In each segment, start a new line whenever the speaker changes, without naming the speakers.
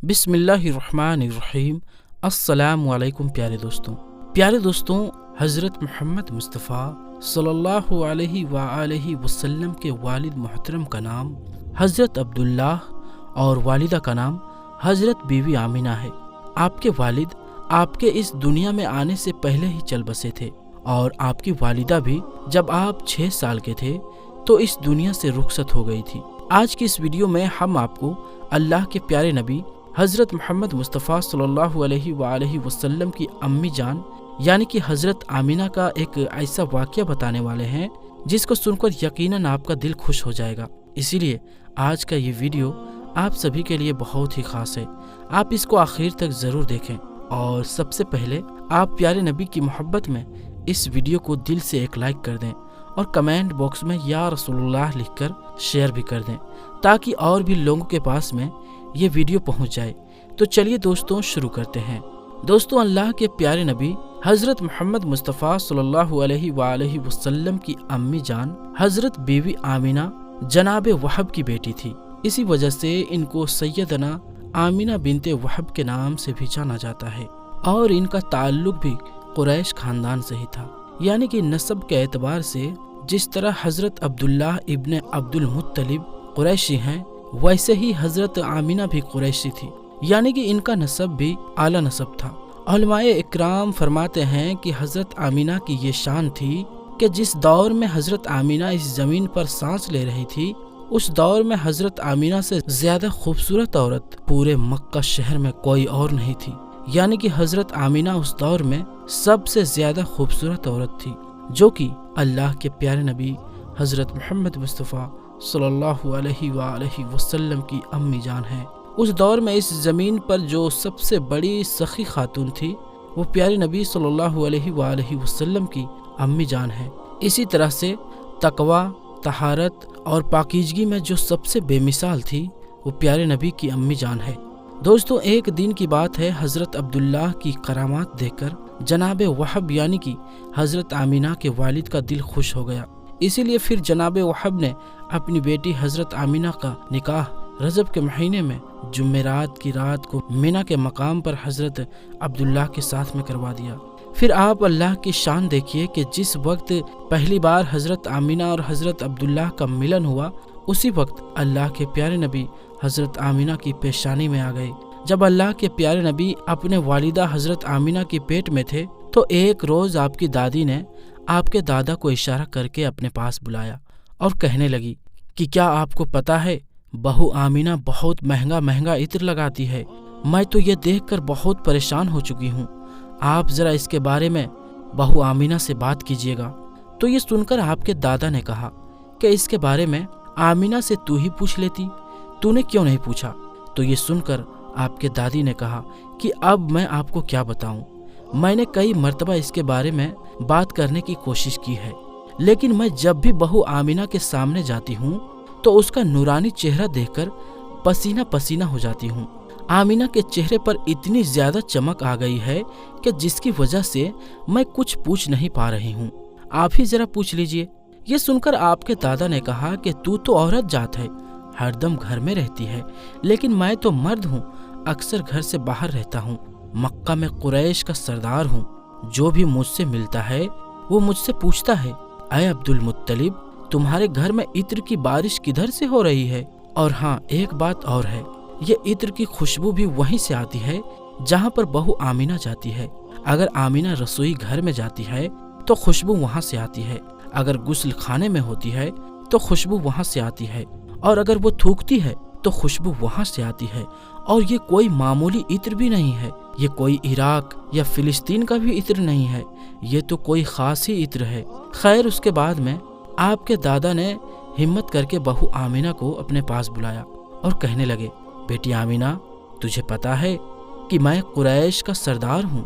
बिस्मिल्लाहिर्रहमानिर्रहीम। अस्सलामु अलैकुम प्यारे दोस्तों, हज़रत मोहम्मद मुस्तफ़ा सल्लल्लाहु अलैहि वसल्लम के वालिद मोहतरम का नाम हज़रत अब्दुल्लाह और वालिदा का नाम हज़रत बीवी आमिना है। आपके वालिद आपके इस दुनिया में आने से पहले ही चल बसे थे और आपकी वालिदा भी जब आप 6 साल के थे तो इस दुनिया से रुखसत हो गई थी। आज की इस वीडियो में हम आपको अल्लाह के प्यारे नबी हज़रत मोहम्मद मुस्तफ़ा सल्लल्लाहु अलैहि वसल्लम की अम्मी जान यानी कि हज़रत आमिना का एक ऐसा वाक़या बताने वाले हैं जिसको सुनकर यकीनन आपका दिल खुश हो जाएगा। इसीलिए आज का ये वीडियो आप सभी के लिए बहुत ही ख़ास है। आप इसको आखिर तक ज़रूर देखें और सबसे पहले आप प्यारे नबी की मोहब्बत में इस वीडियो को दिल से एक लाइक कर दें और कमेंट बॉक्स में या रसूलुल्लाह लिखकर शेयर भी कर दें ताकि और भी लोगों के पास में ये वीडियो पहुंच जाए। तो चलिए दोस्तों शुरू करते हैं। दोस्तों, अल्लाह के प्यारे नबी हज़रत मोहम्मद मुस्तफ़ा सल्लल्लाहु अलैहि वसल्लम की अम्मी जान हज़रत बीवी आमिना जनाब वहब की बेटी थी। इसी वजह से इनको सैयदना आमिना बिनते वहब के नाम से भी जाना जाता है और इनका ताल्लुक भी कुरैश खानदान से ही था। यानी कि नस्ब के एतबार से जिस तरह हज़रत अब्दुल्लाह इब्ने अब्दुल मुत्तलिब कुरैशी हैं, वैसे ही हज़रत आमिना भी कुरैशी थी। यानी कि इनका नस्ब भी आला नस्ब था। उलमाए इकराम फरमाते हैं कि हज़रत आमिना की ये शान थी कि जिस दौर में हज़रत आमिना इस ज़मीन पर सांस ले रही थी, उस दौर में हज़रत आमिना से ज़्यादा खूबसूरत औरत पूरे मक्का शहर में कोई और नहीं थी। यानी कि हज़रत आमिना उस दौर में सबसे ज़्यादा खूबसूरत औरत थी, जो कि अल्लाह के प्यारे नबी हज़रत मोहम्मद मुस्तफ़ा सल्लल्लाहु अलैहि वसल्लम की अम्मी जान है। उस दौर में इस ज़मीन पर जो सबसे बड़ी सखी खातून थी वो प्यारे नबी सल्लल्लाहु अलैहि वसल्लम की अम्मी जान है। इसी तरह से तकवा, तहारत और पाकीज़गी में जो सबसे बेमिसाल थी वो प्यारे नबी की अम्मी जान है। दोस्तों, एक दिन की बात है, हज़रत अब्दुल्लाह की करामात देखकर जनाब वहब यानी कि हज़रत आमिना के वालिद का दिल खुश हो गया। इसीलिए फिर जनाब वहब ने अपनी बेटी हज़रत आमिना का निकाह रजब के महीने में जुमेरात की रात को मिना के मकाम पर हज़रत अब्दुल्लाह के साथ में करवा दिया। फिर आप अल्लाह की शान देखिए कि जिस वक्त पहली बार हज़रत आमिना और हज़रत अब्दुल्लाह का मिलन हुआ, उसी वक्त अल्लाह के प्यारे नबी हज़रत आमिना की पेशानी में आ गए। जब अल्लाह के प्यारे नबी अपने वालिदा हज़रत आमिना के पेट में थे तो एक रोज़ आपकी दादी ने आपके दादा को इशारा करके अपने पास बुलाया और कहने लगी कि क्या आपको पता है, बहू आमिना बहुत महंगा इत्र लगाती है। मैं तो ये देखकर बहुत परेशान हो चुकी हूँ। आप ज़रा इसके बारे में बहू आमिना से बात कीजिएगा। तो ये सुनकर आपके दादा ने कहा कि इसके बारे में आमिना से तू ही पूछ लेती, तूने क्यों नहीं पूछा। तो ये सुनकर आपके दादी ने कहा कि अब मैं आपको क्या बताऊं, मैंने कई मर्तबा इसके बारे में बात करने की कोशिश की है, लेकिन मैं जब भी बहू आमिना के सामने जाती हूँ तो उसका नूरानी चेहरा देखकर पसीना पसीना हो जाती हूँ। आमिना के चेहरे पर इतनी ज़्यादा चमक आ गई है कि जिसकी वजह से मैं कुछ पूछ नहीं पा रही हूँ। आप ही ज़रा पूछ लीजिए। ये सुनकर आपके दादा ने कहा कि तू तो औरत जात है, हरदम घर में रहती है, लेकिन मैं तो मर्द हूँ, अक्सर घर से बाहर रहता हूँ, मक्का में कुरैश का सरदार हूँ। जो भी मुझसे मिलता है वो मुझसे पूछता है, अय अब्दुल मुत्तलिब, तुम्हारे घर में इत्र की बारिश किधर से हो रही है। और हाँ, एक बात और है, ये इत्र की खुशबू भी वहीं से आती है जहाँ पर बहू आमिना जाती है। अगर आमिना रसोई घर में जाती है तो खुशबू वहाँ से आती है, अगर गुस्ल खाने में होती है तो खुशबू वहाँ से आती है, और अगर वो थूकती है तो खुशबू वहाँ से आती है। और ये कोई मामूली इत्र भी नहीं है, ये कोई इराक या फिलिस्तीन का भी इत्र नहीं है, ये तो कोई खास ही इत्र है। खैर, उसके बाद में आपके दादा ने हिम्मत करके बहू आमिना को अपने पास बुलाया और कहने लगे, बेटी आमिना, तुझे पता है कि मैं कुरैश का सरदार हूँ,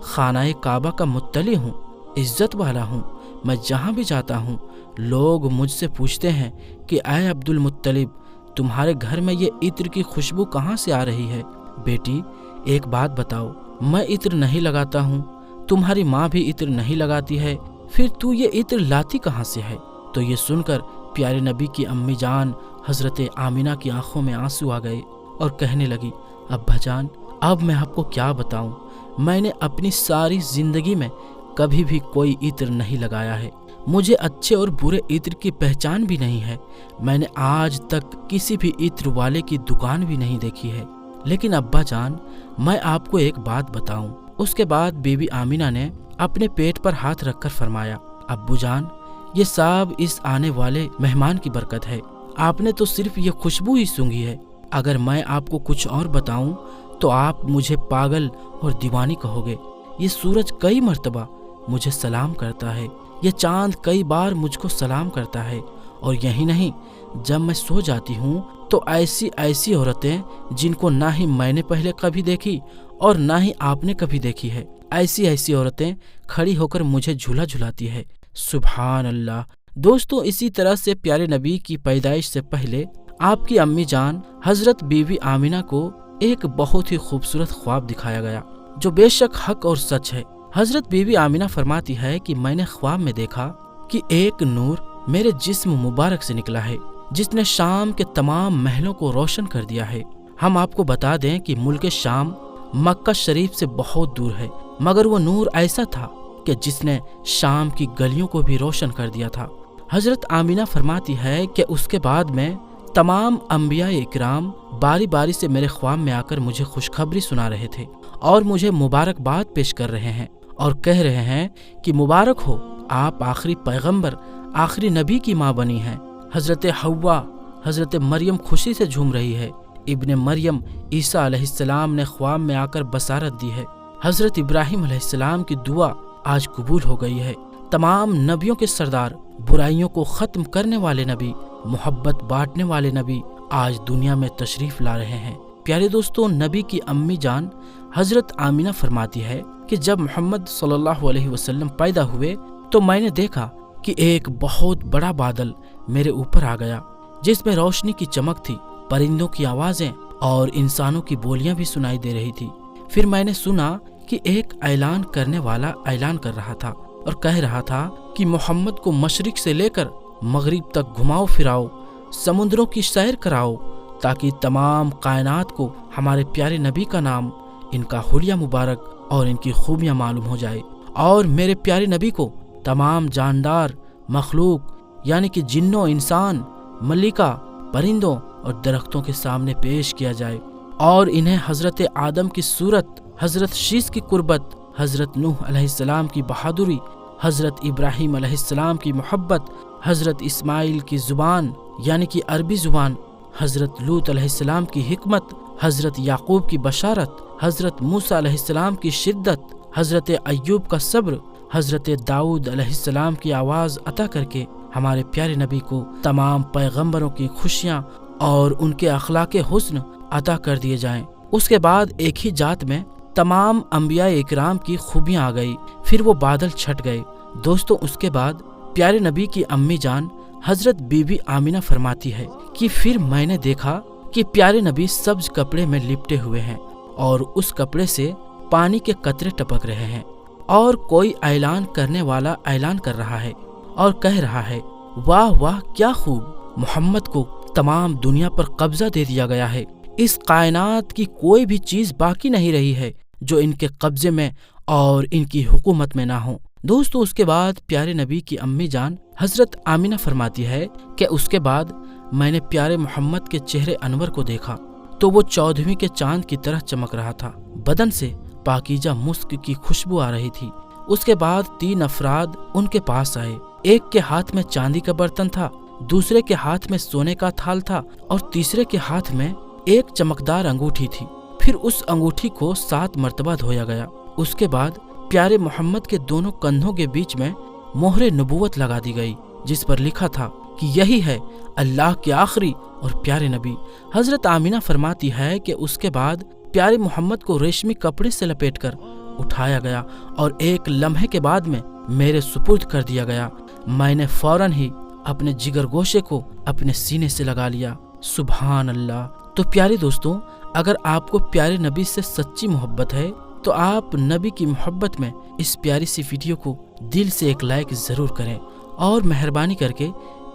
खानाए काबा का मुत्तली हूँ, इज्जत वाला हूँ। मैं जहाँ भी जाता हूँ लोग मुझसे पूछते हैं कि आए अब्दुल मुत्तलिब, तुम्हारे घर में ये इत्र की खुशबू कहाँ से आ रही है। बेटी, एक बात बताओ, मैं इत्र नहीं लगाता हूँ, तुम्हारी माँ भी इत्र नहीं लगाती है, फिर तू ये इत्र लाती कहाँ से है। तो ये सुनकर प्यारे नबी की अम्मी जान हज़रत आमिना की आंखों में आंसू आ गए और कहने लगी, अब्बा जान, अब मैं आपको क्या बताऊं, मैंने अपनी सारी जिंदगी में कभी भी कोई इत्र नहीं लगाया है। मुझे अच्छे और बुरे इत्र की पहचान भी नहीं है। मैंने आज तक किसी भी इत्र वाले की दुकान भी नहीं देखी है। लेकिन अब्बा जान, मैं आपको एक बात बताऊं। उसके बाद बीबी आमिना ने अपने पेट पर हाथ रखकर फरमाया, अब्बू जान, ये सब इस आने वाले मेहमान की बरकत है। आपने तो सिर्फ ये खुशबू ही सूंघी है। अगर मैं आपको कुछ और बताऊं तो आप मुझे पागल और दीवानी कहोगे। ये सूरज कई मर्तबा मुझे सलाम करता है, ये चांद कई बार मुझको सलाम करता है, और यही नहीं, जब मैं सो जाती हूँ तो ऐसी ऐसी औरतें जिनको ना ही मैंने पहले कभी देखी और ना ही आपने कभी देखी है, ऐसी ऐसी औरतें खड़ी होकर मुझे झूला झुलाती है। सुभान अल्लाह। दोस्तों, इसी तरह से प्यारे नबी की पैदाइश से पहले आपकी अम्मी जान हजरत बीवी आमिना को एक बहुत ही खूबसूरत ख्वाब दिखाया गया, जो बेशक हक और सच है। हजरत बीवी आमिना फरमाती है कि मैंने ख्वाब में देखा कि एक नूर मेरे जिस्म मुबारक से निकला है, जिसने शाम के तमाम महलों को रोशन कर दिया है। हम आपको बता दें कि मुल्क शाम मक्का शरीफ से बहुत दूर है, मगर वो नूर ऐसा था कि जिसने शाम की गलियों को भी रोशन कर दिया था। हजरत आमिना फरमाती है कि उसके बाद में तमाम अंबिया इकराम बारी बारी से मेरे ख्वाब में आकर मुझे खुशखबरी सुना रहे थे और मुझे मुबारकबाद पेश कर रहे हैं और कह रहे हैं कि मुबारक हो, आप आखिरी पैगंबर, आखिरी नबी की माँ बनी हैं। हजरत हव्वा, हजरत मरियम खुशी से झूम रही है। इब्ने मरियम ईसा अलैहिस्सलाम ने ख्वाब में आकर बसारत दी है। हजरत इब्राहिम अलैहिस्सलाम की दुआ आज कबूल हो गई है। तमाम नबियों के सरदार, बुराइयों को खत्म करने वाले नबी, मोहब्बत बांटने वाले नबी आज दुनिया में तशरीफ ला रहे हैं। प्यारे दोस्तों, नबी की अम्मी जान हजरत आमिना फरमाती है कि जब मोहम्मद सल्लल्लाहु अलैहि वसल्लम पैदा हुए तो मैंने देखा कि एक बहुत बड़ा बादल मेरे ऊपर आ गया, जिसमें रोशनी की चमक थी, परिंदों की आवाजें और इंसानों की बोलियां भी सुनाई दे रही थी। फिर मैंने सुना कि एक ऐलान करने वाला ऐलान कर रहा था और कह रहा था कि मोहम्मद को मशरिक से लेकर मगरिब तक घुमाओ फिराओ, समुद्रों की सैर कराओ, ताकि तमाम कायनात को हमारे प्यारे नबी का नाम, इनका हुलिया मुबारक और इनकी खूबियां मालूम हो जाए, और मेरे प्यारे नबी को तमाम जानदार मखलूक यानी कि जिन्नों, इंसान, मलिका, परिंदों और दरख्तों के सामने पेश किया जाए, और इन्हें हजरत आदम की सूरत, हजरत शीस की कुर्बत, हजरत नूह अलैहिस्सलाम की बहादुरी, हजरत इब्राहिम अलैहिस्सलाम की मोहब्बत, हजरत इस्माइल की जुबान यानी कि अरबी जुबान, हजरत लूत अलैहिस्सलाम की हिकमत, हजरत याकूब की बशारत, हजरत मूसा अलैहिस्सलाम की शिद्दत, हजरत अय्यूब का सब्र, हजरत दाऊद अलैहिस्सलाम की आवाज़ अता करके हमारे प्यारे नबी को तमाम पैगंबरों की खुशियाँ और उनके अखलाक हुस्न अता कर दिए जाएं। उसके बाद एक ही जात में तमाम अंबिया इकराम की खूबियाँ आ गई। फिर वो बादल छट गए। दोस्तों, उसके बाद प्यारे नबी की अम्मी जान हजरत बीबी आमिना फरमाती है कि फिर मैंने देखा कि प्यारे नबी सब्ज कपड़े में लिपटे हुए हैं और उस कपड़े से पानी के कतरे टपक रहे हैं, और कोई ऐलान करने वाला ऐलान कर रहा है और कह रहा है, वाह वाह क्या खूब, मोहम्मद को तमाम दुनिया पर कब्जा दे दिया गया है। इस कायनात की कोई भी चीज बाकी नहीं रही है जो इनके कब्जे में और इनकी हुकूमत में ना हो। दोस्तों, उसके बाद प्यारे नबी की अम्मी जान हजरत आमिना फरमाती है कि उसके बाद मैंने प्यारे मोहम्मद के चेहरे अनवर को देखा तो वो 14वीं के चांद की तरह चमक रहा था। बदन से पाकीजा मुस्क की खुशबू आ रही थी। उसके बाद 3 अफराद उनके पास आए। एक के हाथ में चांदी का बर्तन था, दूसरे के हाथ में सोने का थाल था और तीसरे के हाथ में एक चमकदार अंगूठी थी। फिर उस अंगूठी को 7 मर्तबा धोया गया। उसके बाद प्यारे मोहम्मद के दोनों कंधों के बीच में मोहरे नबूवत लगा दी गई, जिस पर लिखा था कि यही है अल्लाह के आखिरी और प्यारे नबी। हजरत आमिना फरमाती है कि उसके बाद प्यारे मोहम्मद को रेशमी कपड़े से लपेटकर उठाया गया और एक लम्हे के बाद में मेरे सुपुर्द कर दिया गया। मैंने फौरन ही अपने जिगर गोशे को अपने सीने से लगा लिया। सुभान अल्लाह। तो प्यारे दोस्तों, अगर आपको प्यारे नबी से सच्ची मोहब्बत है तो आप नबी की मोहब्बत में इस प्यारी सी वीडियो को दिल से एक लाइक जरूर करें और मेहरबानी करके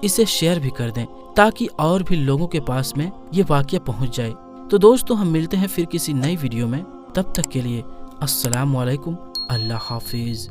इसे शेयर भी कर दें, ताकि और भी लोगों के पास में ये वाक़या पहुंच जाए। تو دوستو ہم ملتے ہیں پھر کسی نئی ویڈیو میں، تب تک کے لیے السلام علیکم، اللہ حافظ۔